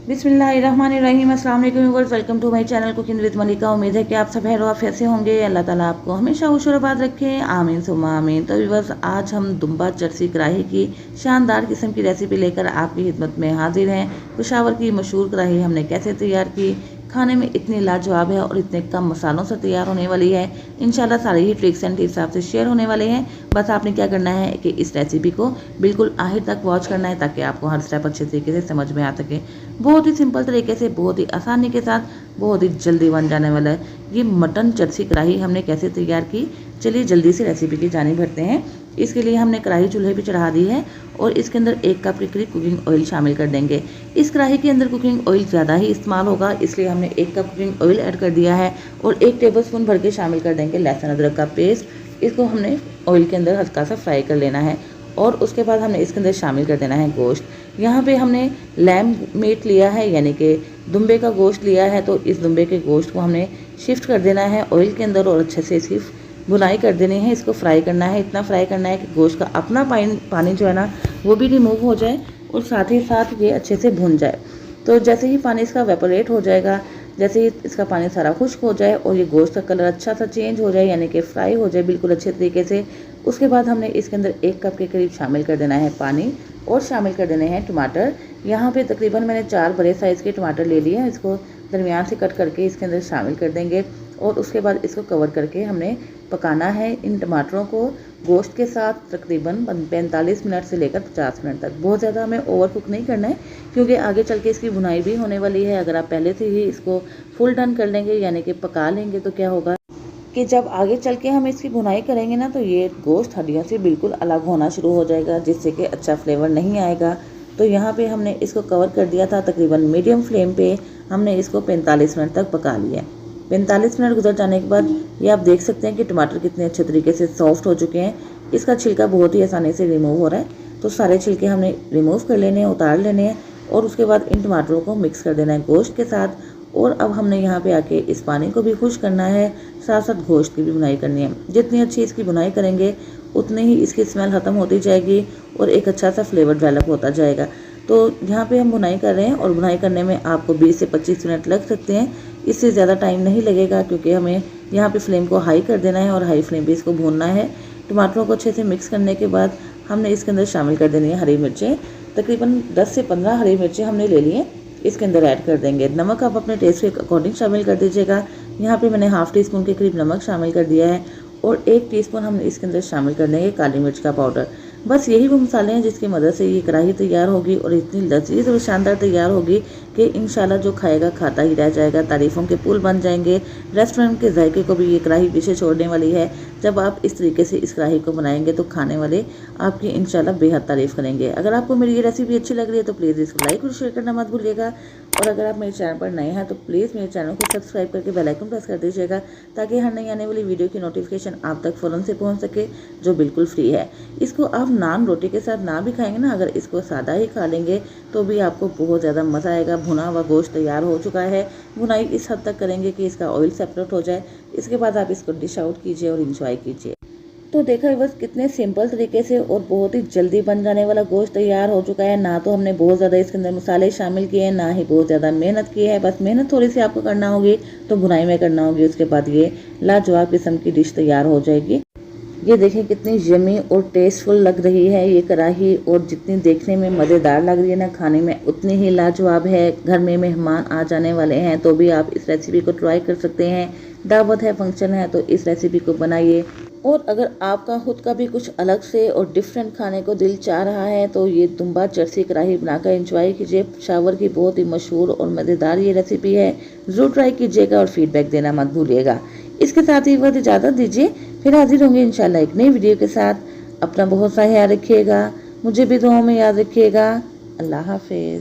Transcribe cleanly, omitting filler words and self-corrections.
बिस्मिल्लाहिर्रहमानिर्रहीम। अस्सलाम वालेकुम viewers, welcome to my channel cooking with Malika. उम्मीद है कि आप सब खैर आफियत से होंगे। अल्लाह ताला आपको हमेशा खुश और आबाद रखे, आमीन सुम्मा आमीन। तो व्यूअर्स, आज हम दुम्बा चरसी कढ़ाई की शानदार किस्म की रेसिपी लेकर आपकी खिदमत में हाजिर हैं। पेशावर की मशहूर कढ़ाई हमने कैसे तैयार की, खाने में इतनी लाजवाब है और इतने कम मसालों से तैयार होने वाली है। इंशाल्लाह सारी ही ट्रिक्स एंड टिप्स आपसे शेयर होने वाले हैं। बस आपने क्या करना है कि इस रेसिपी को बिल्कुल आखिर तक वॉच करना है, ताकि आपको हर स्टेप अच्छे तरीके से समझ में आ सके। बहुत ही सिंपल तरीके से, बहुत ही आसानी के साथ, बहुत ही जल्दी बन जाने वाला है ये मटन चरसी कढ़ाई। हमने कैसे तैयार की, चलिए जल्दी से रेसिपी की जानिब बढ़ते हैं। इसके लिए हमने कढ़ाई चूल्हे पे चढ़ा दी है और इसके अंदर 1 कप के करीब कुकिंग ऑयल शामिल कर देंगे। इस कढ़ाई के अंदर कुकिंग ऑयल ज़्यादा ही इस्तेमाल होगा, इसलिए हमने 1 कप कुकिंग ऑयल ऐड कर दिया है और 1 टेबलस्पून भर के शामिल कर देंगे लहसुन अदरक का पेस्ट। इसको हमने ऑयल के अंदर हल्का सा फ्राई कर लेना है और उसके बाद हमने इसके अंदर शामिल कर देना है गोश्त। यहाँ पे हमने लैम मीट लिया है, यानी कि दुम्बे का गोश्त लिया है। तो इस दुम्बे के गोश्त को हमने शिफ्ट कर देना है ऑयल के अंदर और अच्छे से इसकी भुनाई कर देनी है। इसको फ्राई करना है, इतना फ्राई करना है कि गोश्त का अपना पानी जो है ना वो भी रिमूव हो जाए और साथ ही साथ ये अच्छे से भुन जाए। तो जैसे ही पानी इसका वेपोरेट हो जाएगा, जैसे ही इसका पानी सारा खुश्क हो जाए और ये गोश्त का कलर अच्छा सा चेंज हो जाए, यानी कि फ्राई हो जाए बिल्कुल अच्छे तरीके से, उसके बाद हमने इसके अंदर 1 कप के करीब शामिल कर देना है पानी और शामिल कर देने हैं टमाटर। यहाँ पे तकरीबन मैंने 4 बड़े साइज़ के टमाटर ले लिए हैं। इसको दरमियान से कट करके इसके अंदर शामिल कर देंगे और उसके बाद इसको कवर करके हमने पकाना है इन टमाटरों को गोश्त के साथ तकरीबन 45 मिनट से लेकर 50 मिनट तक। बहुत ज़्यादा हमें ओवर कुक नहीं करना है, क्योंकि आगे चल के इसकी भुनाई भी होने वाली है। अगर आप पहले से ही इसको फुल डन कर लेंगे, यानी कि पका लेंगे, तो क्या होगा कि जब आगे चल के हम इसकी भुनाई करेंगे ना, तो ये गोश्त हड्डियों से बिल्कुल अलग होना शुरू हो जाएगा, जिससे कि अच्छा फ्लेवर नहीं आएगा। तो यहाँ पे हमने इसको कवर कर दिया था, तकरीबन मीडियम फ्लेम पे हमने इसको 45 मिनट तक पका लिया। 45 मिनट गुजर जाने के बाद ये आप देख सकते हैं कि टमाटर कितने अच्छे तरीके से सॉफ्ट हो चुके हैं। इसका छिलका बहुत ही आसानी से रिमूव हो रहा है। तो सारे छिलके हमने रिमूव कर लेने हैं, उतार लेने हैं और उसके बाद इन टमाटरों को मिक्स कर देना है गोश्त के साथ। और अब हमने यहाँ पे आके इस पानी को भी खुश करना है, साथ साथ गोश्त की भी बुनाई करनी है। जितनी अच्छी इसकी बुनाई करेंगे उतनी ही इसकी स्मेल ख़त्म होती जाएगी और एक अच्छा सा फ्लेवर डेवलप होता जाएगा। तो यहाँ पे हम बुनाई कर रहे हैं और बुनाई करने में आपको 20 से 25 मिनट लग सकते हैं। इससे ज़्यादा टाइम नहीं लगेगा, क्योंकि हमें यहाँ पे फ्लेम को हाई कर देना है और हाई फ्लेम पे इसको भूनना है। टमाटरों को अच्छे से मिक्स करने के बाद हमने इसके अंदर शामिल कर देनी है हरी मिर्चें। तकरीबन 10 से 15 हरी मिर्चें हमने ले लिए, इसके अंदर ऐड कर देंगे। नमक आप अपने टेस्ट के अकॉर्डिंग शामिल कर दीजिएगा। यहाँ पे मैंने हाफ़ टी स्पून के करीब नमक शामिल कर दिया है और 1 टीस्पून हमने इसके अंदर शामिल कर देंगे काली मिर्च का पाउडर। बस यही वो मसाले हैं जिसकी मदद से ये कढ़ाई तैयार होगी और इतनी लजीज और शानदार तैयार होगी कि इंशाल्लाह जो खाएगा खाता ही रह जाएगा। तारीफ़ों के पुल बन जाएंगे। रेस्टोरेंट के जायके को भी ये कढ़ाई पीछे छोड़ने वाली है। जब आप इस तरीके से इस कढ़ाई को बनाएंगे तो खाने वाले आपकी इंशाल्लाह बेहद तारीफ़ करेंगे। अगर आपको मेरी ये रेसिपी अच्छी लग रही है तो प्लीज़ इसको लाइक और शेयर करना मत भूलिएगा। और अगर आप मेरे चैनल पर नए हैं तो प्लीज़ मेरे चैनल को सब्सक्राइब करके बेल आइकन प्रेस कर दीजिएगा, ताकि हर नई आने वाली वीडियो की नोटिफिकेशन आप तक फ़ौरन से पहुंच सके, जो बिल्कुल फ्री है। इसको आप नान रोटी के साथ ना भी खाएंगे ना, अगर इसको सादा ही खा लेंगे तो भी आपको बहुत ज़्यादा मज़ा आएगा। भुना हुआ गोश्त तैयार हो चुका है। भुनाई इस हद तक करेंगे कि इसका ऑयल सेपरेट हो जाए। इसके बाद आप इसको डिश आउट कीजिए और इंजॉय कीजिए। तो देखा बस कितने सिंपल तरीके से और बहुत ही जल्दी बन जाने वाला गोश्त तैयार हो चुका है। ना तो हमने बहुत ज़्यादा इसके अंदर मसाले शामिल किए हैं, ना ही बहुत ज़्यादा मेहनत की है। बस मेहनत थोड़ी सी आपको करना होगी तो भुनाई में करना होगी। उसके बाद ये लाजवाब किस्म की डिश तैयार हो जाएगी। ये देखें कितनी यमी और टेस्टफुल लग रही है ये कढ़ाई, और जितनी देखने में मज़ेदार लग रही है ना, खाने में उतनी ही लाजवाब है। घर में मेहमान आ जाने वाले हैं तो भी आप इस रेसिपी को ट्राई कर सकते हैं। दावत है, फंक्शन है, तो इस रेसिपी को बनाइए। और अगर आपका खुद का भी कुछ अलग से और डिफरेंट खाने को दिल चाह रहा है तो ये दुम्बा चरसी कढ़ाई बनाकर एंजॉय कीजिए। पेशावर की बहुत ही मशहूर और मज़ेदार ये रेसिपी है। ज़रूर ट्राई कीजिएगा और फीडबैक देना मत भूलिएगा। इसके साथ ही वक्त इजाज़त दीजिए, फिर हाजिर होंगे इंशाल्लाह एक नई वीडियो के साथ। अपना बहुत सा ख्याल रखिएगा, मुझे भी दुआओं में याद रखिएगा। अल्लाह हाफिज़।